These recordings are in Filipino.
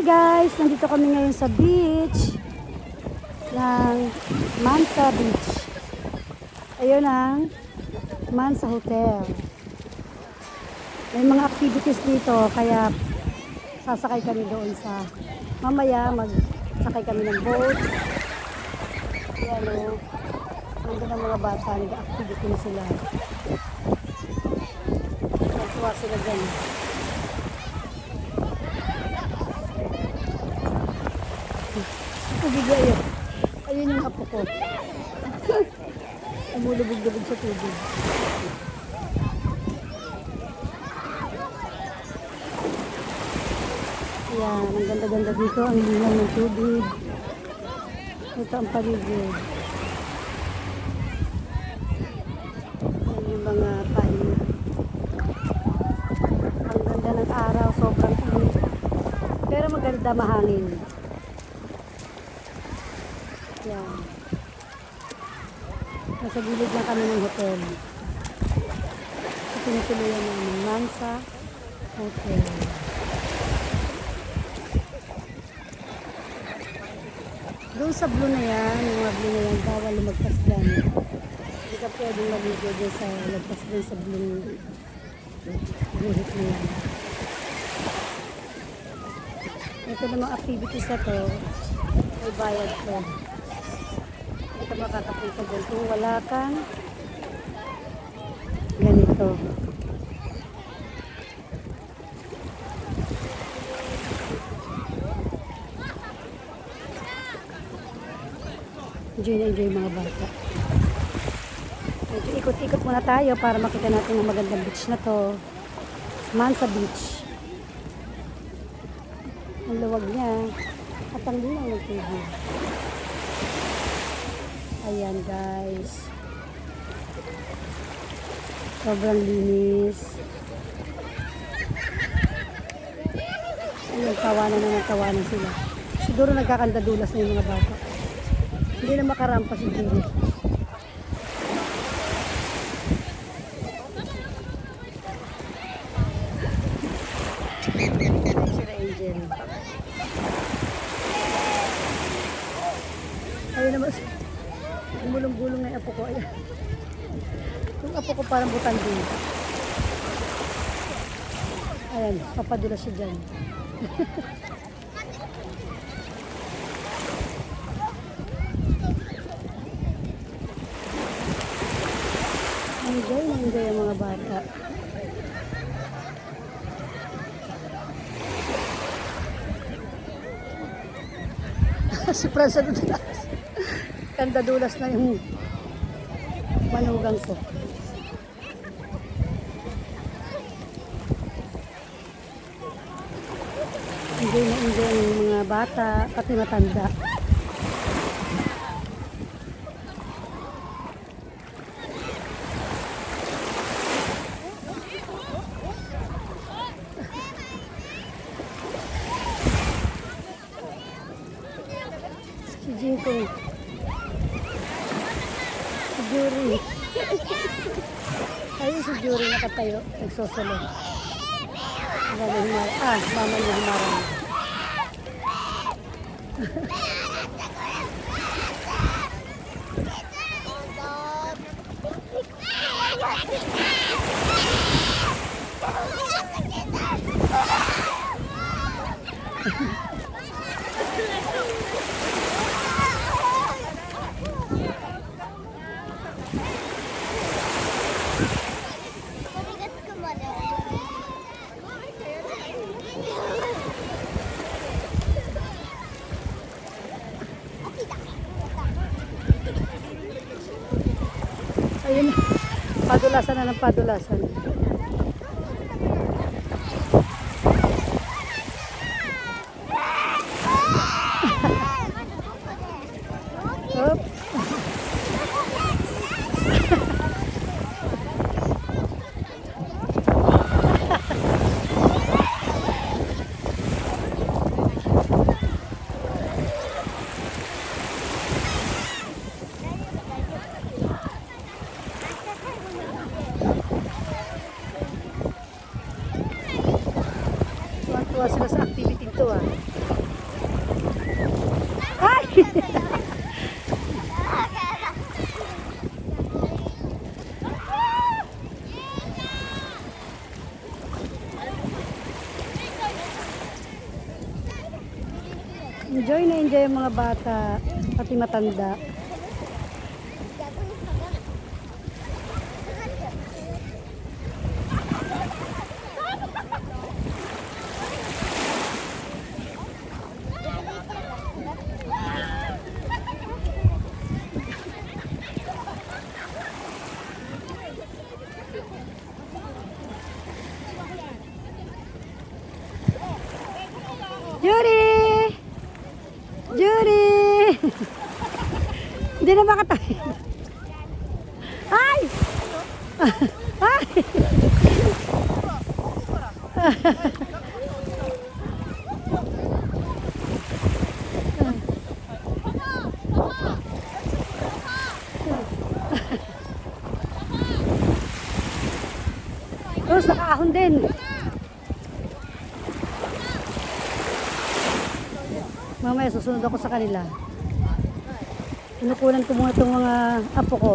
guys, nandito kami ngayon sa beach ng Mansa Beach. Ayun ang Mansa Hotel. May mga activities dito kaya sasakay kami doon sa mamaya magsakay kami ng boat. Ayan o. Nandun ang mga bata, nag-activity na sila. Nagsuwa sila dyan. Bigla yun. Ayun yung apo ko. Umulubog-lubog sa tubig. Ayan, ang ganda-ganda dito. Ang linaw ng tubig. Ito ang paligid. Ayan yung mga pain. Ang ganda ng araw. Sobrang init. Pero maganda, mahangin. Yan. Nasa gilid lang kami ng hotel. Ito pinatuloyan namin, Mansa Hotel. Doon sa blue na yan, yung mga blue na yan, bawal lumagpas dyan. Hindi ka pwedeng maligo dyan sa lagpas dyan sa blue guhit na yan. Ito namang activities na to, may bayad to. Ito makakapunta dyan kung wala kang ganito. Enjoy na enjoy mga bata. Medyo ikot-ikot muna tayo para makita natin ang magandang beach na to. Mansa Beach. Ang luwag niya at ang linaw ng tubig. Ayan guys. Sobrang linis. Ayan, tawanan na tawanan sila. Siguro nagkakandadulas na yung mga bata. Hindi na makarampa si Jerry. Sila Angel. Ayun naman. Gulong-gulong na yung apo ko. Ayan. Yung apo ko parang butang din. Ayan, papadulas siya dyan. Enjoy ang mga bata. Si Franza dulas. Kandadulas na yung manugang ko. Enjoy yung mga bata, pati matanda. Si Jinko. Si Jury. Ayun si Jury nakatayo. Nagsosolo. Mama niya humarang. Ayun, padulasan na ng padulasan. Oop. Enjoy ang mga bata, pati matanda. Judy! Judy! Hindi na makatayo. Ay! Ay! Tapos nakaahon din. Mamaya susunod ako sa kanila. Kinukulan ko muna itong mga apo ko.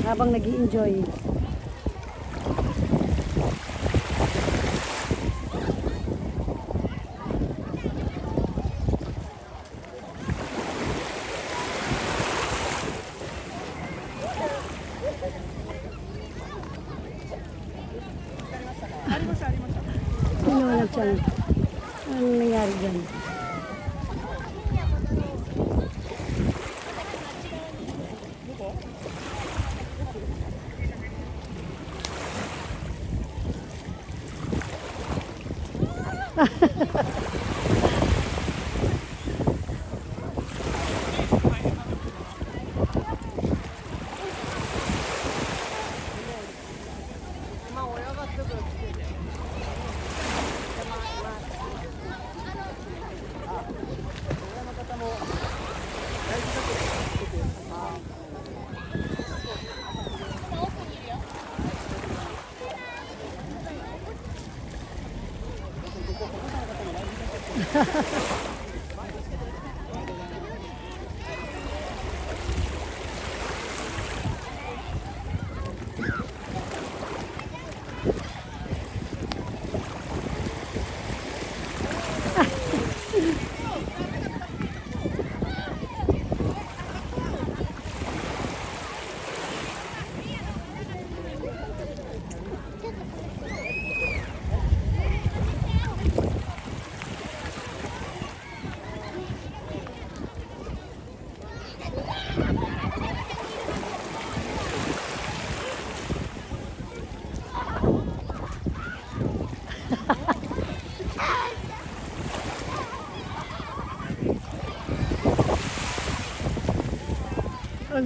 Habang nag-i-enjoy. Ano lang siya? Anong nangyari dyan?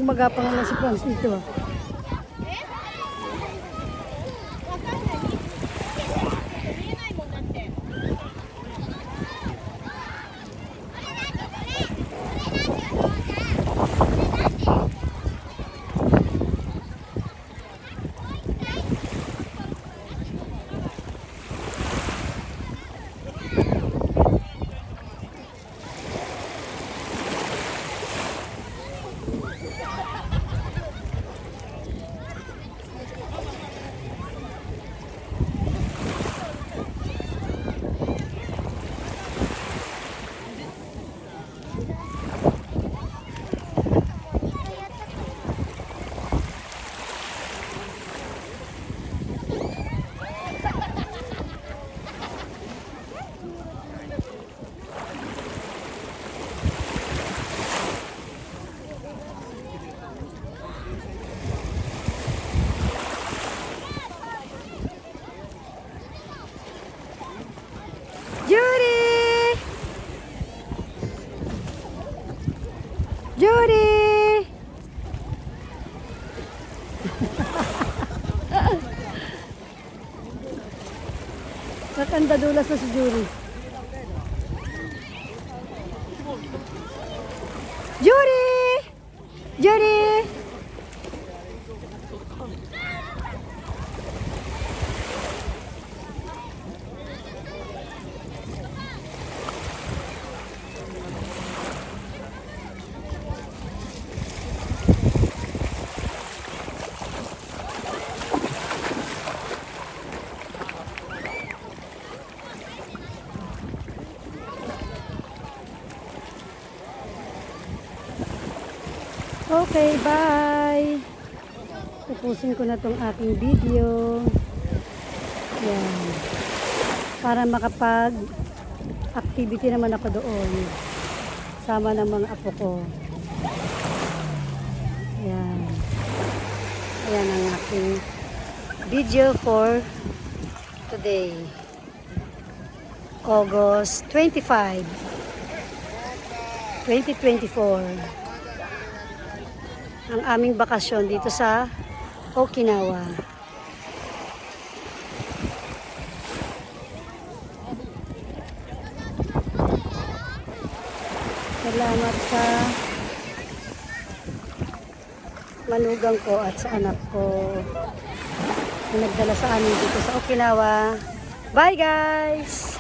Magapang na si Franz dito. Judy! Judy! Natanda dulas na si Judy. Judy! Judy! Okay, bye! Tapusin ko na tong aking video. Yan. Para makapag-activity naman ako doon. Sama ng mga apo ko. Yan. Ayan ang aking video for today. August 25, 2024. Ang aming bakasyon dito sa Okinawa. Salamat sa manugang ko at sa anak ko na nagdala sa amin dito sa Okinawa. Bye guys!